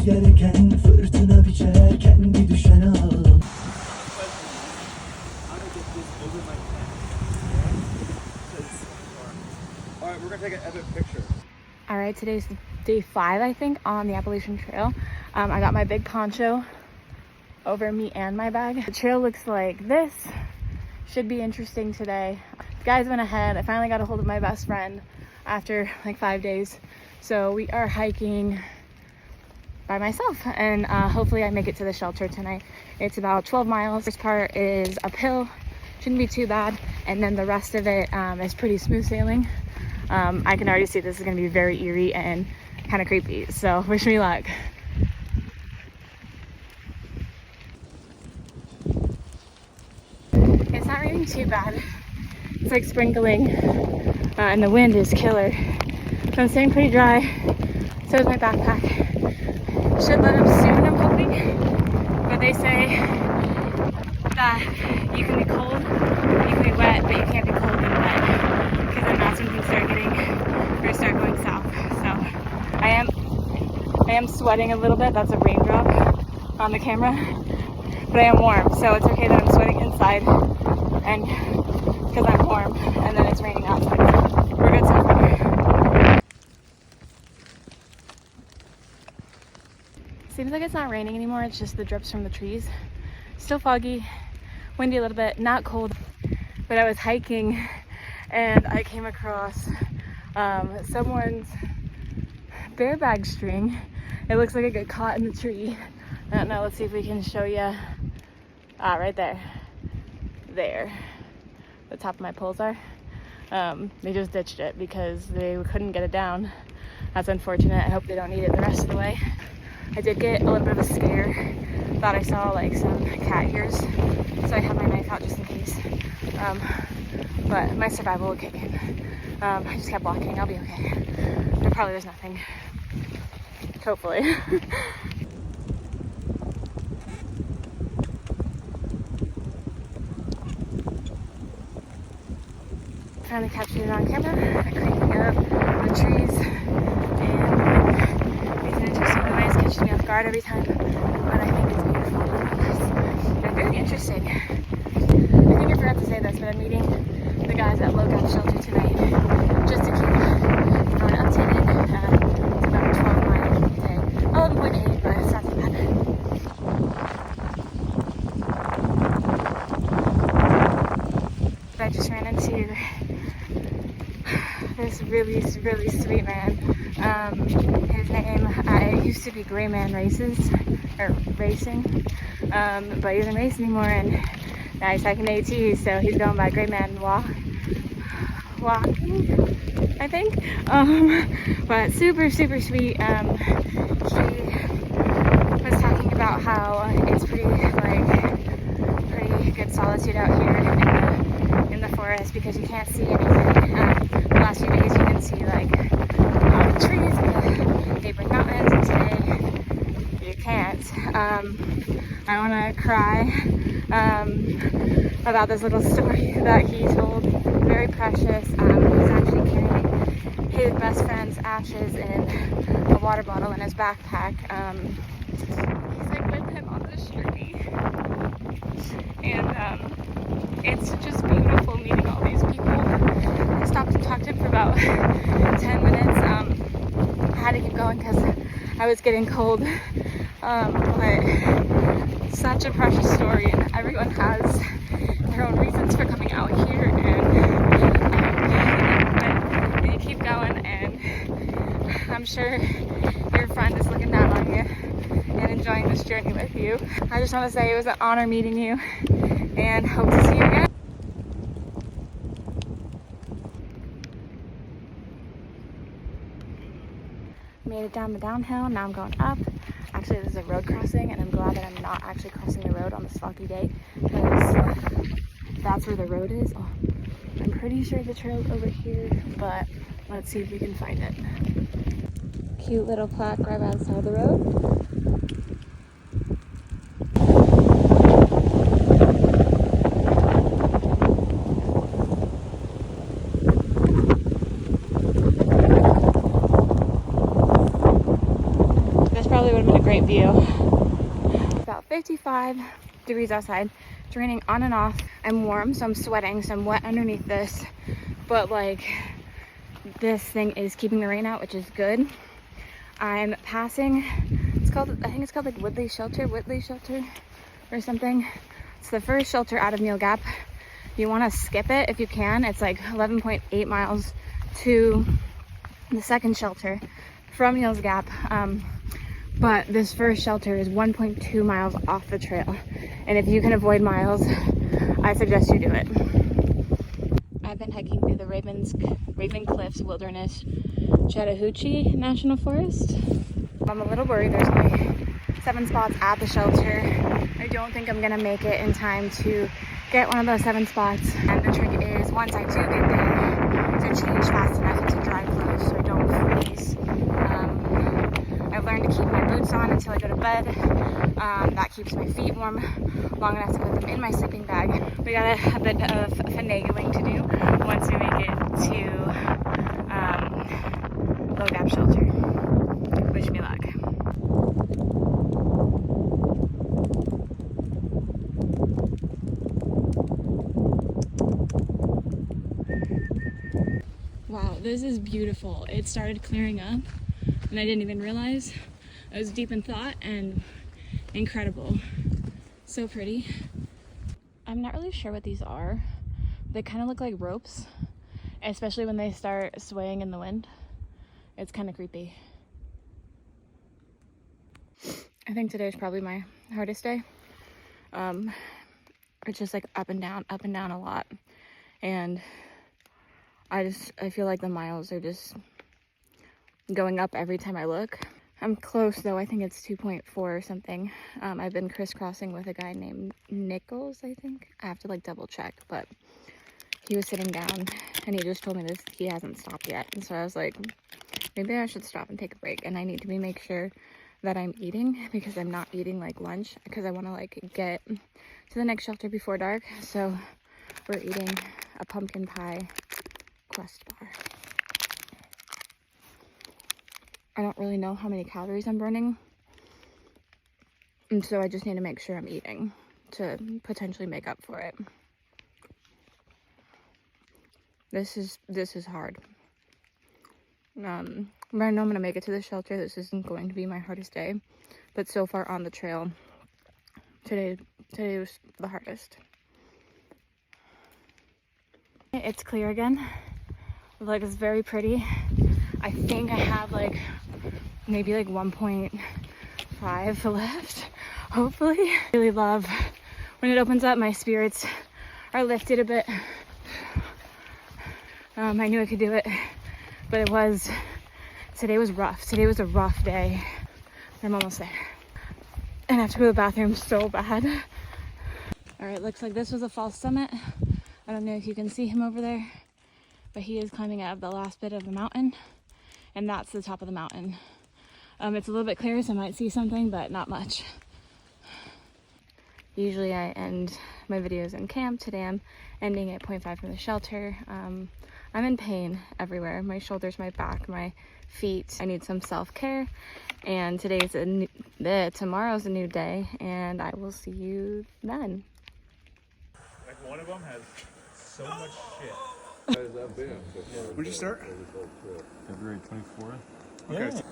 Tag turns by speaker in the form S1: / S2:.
S1: yerken fırtına biçer kendi düşen ağlam.
S2: Alright, we're gonna take an epic picture.
S3: Alright, today's day 5, I think, on the Appalachian Trail. I got my big poncho over me and my bag. The trail looks like this. Should be interesting today. The guys went ahead. I finally got a hold of my best friend after like 5 days. So we are hiking by myself, and hopefully I make it to the shelter tonight. It's about 12 miles. This part is uphill, shouldn't be too bad, and then the rest of it is pretty smooth sailing. I can already see this is going to be very eerie and kind of creepy, so wish me luck. It's not raining too bad. It's like sprinkling, and the wind is killer. So I'm staying pretty dry. So is my backpack. Should let up soon, I'm hoping. But they say that you can be cold, you can be wet, but you can't be cold and wet. Because then that's when things start going south. So I am sweating a little bit. That's a raindrop on the camera. But I am warm, so it's okay that I'm sweating inside and because I'm warm, and then it's raining outside. So we're good so far. Seems like it's not raining anymore, it's just the drips from the trees. Still foggy, windy a little bit, not cold. But I was hiking and I came across someone's bear bag string. It looks like it got caught in the tree. I don't know, let's see if we can show you. Right there. There. The top of my poles are. They just ditched it because they couldn't get it down. That's unfortunate. I hope they don't need it the rest of the way. I did get a little bit of a scare. Thought I saw like some cat ears, so I have my knife out just in case. But my survival will kick in. I just kept walking. I'll be okay. There probably was nothing. Hopefully. Finally captured it on camera, creeping up the trees, and it's an interesting noise, catches me off guard every time, but I think it's beautiful nonetheless. And very interesting. I think I forgot to say this, but I'm meeting the guys at Lookout Shelter tonight, just to keep everyone updated. It's about a 12-mile day, 11.8, but it's not too bad. I just ran into this really sweet man. His name, it used to be Gray Man Racing, but he doesn't race anymore, and now he's hiking AT, so he's going by Gray Man Walking, I think. But super sweet. He was talking about how it's pretty good solitude out here in the forest because you can't see anything. The last few days you can see like the trees and the neighboring mountains, and today you can't. I want to cry about this little story that he told. Very precious. He's actually carrying his best friend's ashes in a water bottle in his backpack. He's like with him on this journey, and it's just beautiful meeting all these people. I stopped and talked to him for about 10 minutes. I had to keep going because I was getting cold. But such a precious story, and everyone has their own reasons for coming out here, and you keep going, and I'm sure your friend is looking down on you and enjoying this journey with you. I just want to say it was an honor meeting you, and hope to see you again. Made it down the downhill, now I'm going up. Actually, this is a road crossing, and I'm glad that I'm not actually crossing the road on this foggy day, because that's where the road is. Oh, I'm pretty sure the trail's over here, but let's see if we can find it. Cute little plaque right outside the road. Probably would I'm in a great view. About 55 degrees outside. It's raining on and off. I'm warm, so I'm sweating, so I'm wet underneath this. But like, this thing is keeping the rain out, which is good. I'm passing, I think it's called like Whitley Shelter or something. It's the first shelter out of Neal Gap. You want to skip it if you can. It's like 11.8 miles to the second shelter from Neal's Gap. But this first shelter is 1.2 miles off the trail. And if you can avoid miles, I suggest you do it. I've been hiking through the Raven Cliffs Wilderness Chattahoochee National Forest. I'm a little worried. There's only 7 spots at the shelter. I don't think I'm gonna make it in time to get one of those 7 spots. And the trick is, once I do get there, to change fast enough into dry clothes so I don't freeze. I've learned to keep my boots on until I go to bed. That keeps my feet warm long enough to put them in my sleeping bag. We got a bit of finagling to do once we make it to Low Gap Shelter. Wish me luck. Wow, this is beautiful. It started clearing up and I didn't even realize. I was deep in thought and incredible. So pretty. I'm not really sure what these are. They kind of look like ropes, especially when they start swaying in the wind. It's kind of creepy. I think today is probably my hardest day. It's just like up and down a lot. And I feel like the miles are just going up every time I look. I'm close though. I think it's 2.4 or something. I've been crisscrossing with a guy named Nichols, I think. I have to like double check, but he was sitting down and he just told me this, he hasn't stopped yet. And so I was like, maybe I should stop and take a break. And I need to make sure that I'm eating, because I'm not eating like lunch, because I want to like get to the next shelter before dark. So we're eating a pumpkin pie Quest bar. I don't really know how many calories I'm burning, and so I just need to make sure I'm eating to potentially make up for it. This is hard. But I know I'm gonna make it to the shelter. This isn't going to be my hardest day, but so far on the trail, today was the hardest. It's clear again. Like, it's very pretty. I think I have like maybe like 1.5 left, hopefully. I really love when it opens up. My spirits are lifted a bit. I knew I could do it, but today was rough. Today was a rough day. I'm almost there. And I have to go to the bathroom so bad. All right, looks like this was a false summit. I don't know if you can see him over there, but he is climbing up the last bit of the mountain, and that's the top of the mountain. It's a little bit clear, so I might see something, but not much. Usually I end my videos in camp. Today I'm ending at 0.5 from the shelter. I'm in pain everywhere. My shoulders, my back, my feet. I need some self-care, and tomorrow's a new day, and I will see you then.
S2: Like, one of them has so much shit.
S4: Where'd you start?
S5: February 24th.
S4: Okay.
S5: Yeah.